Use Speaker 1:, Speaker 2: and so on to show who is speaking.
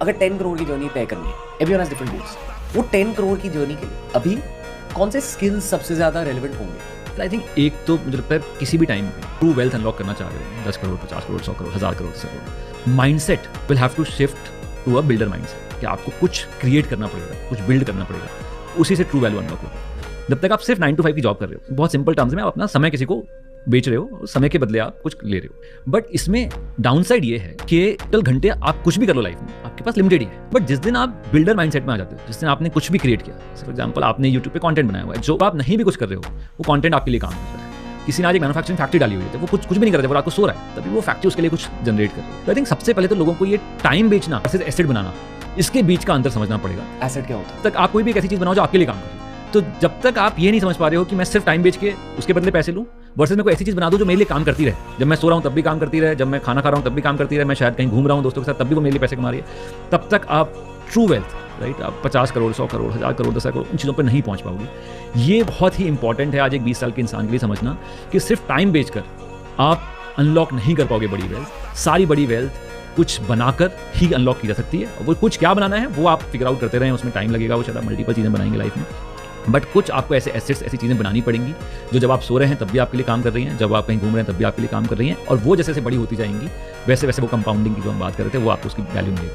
Speaker 1: अगर 10 करोड़ की जर्नी तय करनी है, एवरीवन हैज डिफरेंट गोल्स, वो 10 करोड़ की जर्नी के लिए अभी कौन से स्किल्स सबसे ज़्यादा रेलेवेंट होंगे?
Speaker 2: आई थिंक एक तो मुझे लगता है किसी भी टाइम पे ट्रू वेल्थ अनलॉक करना चाह रहे हो, 10 crore 50 crore 100 crore 1000 crore 100 crore, mindset will have to shift to a builder mindset कि आपको कुछ क्रिएट करना पड़ेगा, कुछ बिल्ड करना पड़ेगा, उसी से ट्रू वैल्यू अनलॉक होगा। जब तक आप सिर्फ 9 to 5 की जॉब कर रहे हो, बहुत सिंपल टर्म्स में आप अपना समय किसी को बेच रहे हो, समय के बदले आप कुछ ले रहे हो। बट इसमें डाउन साइड ये है कि टोटल घंटे आप कुछ भी कर लो लाइफ में, आपके पास लिमिटेड ही है। बट जिस दिन आप बिल्डर माइंडसेट में आ जाते हो, जिस दिन आपने कुछ भी क्रिएट किया, फॉर एग्जांपल आपने यूट्यूब पे कंटेंट बनाया हुआ है, जो आप नहीं भी कुछ कर रहे हो वो कंटेंट आपके लिए काम करता है। किसी ने आज एक मैन्युफैक्चरिंग फैक्ट्री डाली हुई है, तो वो कुछ भी नहीं कर रहे, वो रात को सो रहा है, तभी वो फैक्ट्री उसके लिए कुछ जनरेट कर रही है। तो आई थिंक सबसे पहले तो लोगों को ये टाइम बेचना वर्सेस एसेट बनाना, इसके बीच का अंतर समझना पड़ेगा।
Speaker 1: एसेट क्या होता है?
Speaker 2: तक आप कोई भी एक ऐसी चीज़ बनाओ जो आपके लिए काम करे। तो जब तक आप ये नहीं समझ पा रहे हो कि मैं सिर्फ टाइम बेच के उसके बदले पैसे लूँ, वर्सेस मैं कोई ऐसी चीज़ बना दूँ जो मेरे लिए काम करती रहे, जब मैं सो रहा हूँ तब भी काम करती रहे, जब मैं खाना खा रहा हूँ तब भी काम करती रहे, मैं शायद कहीं घूम रहा हूँ दोस्तों के साथ तब भी वो मेरे लिए पैसे कमा रही है, तब तक आप ट्रू वेल्थ, राइट, आप 50 करोड़ 100 करोड़ 1000 करोड़ 10 करोड़ उन चीज़ों पर नहीं पहुँच पाओगे। ये बहुत ही इंपॉर्टेंट है आज एक 20 साल के इंसान के लिए समझना कि सिर्फ टाइम बेचकर आप अनलॉक नहीं कर पाओगे बड़ी वेल्थ। सारी बड़ी वेल्थ कुछ बनाकर ही अनलॉक की जा सकती है। वो कुछ क्या बनाना है वो आप फिगर आउट करते रहें, उसमें टाइम लगेगा, वो शायद आप मल्टीपल चीज़ें बनाएंगे लाइफ में। बट कुछ आपको ऐसे एसेट्स, ऐसी चीज़ें बनानी पड़ेंगी जो जब आप सो रहे हैं तब भी आपके लिए काम कर रही हैं, जब आप कहीं घूम रहे हैं तब भी आपके लिए काम कर रही हैं, और वो जैसे जैसे बड़ी होती जाएंगी वैसे वैसे वो कंपाउंडिंग की जो हम बात कर रहे थे वो आपको उसकी वैल्यू मिलेगी।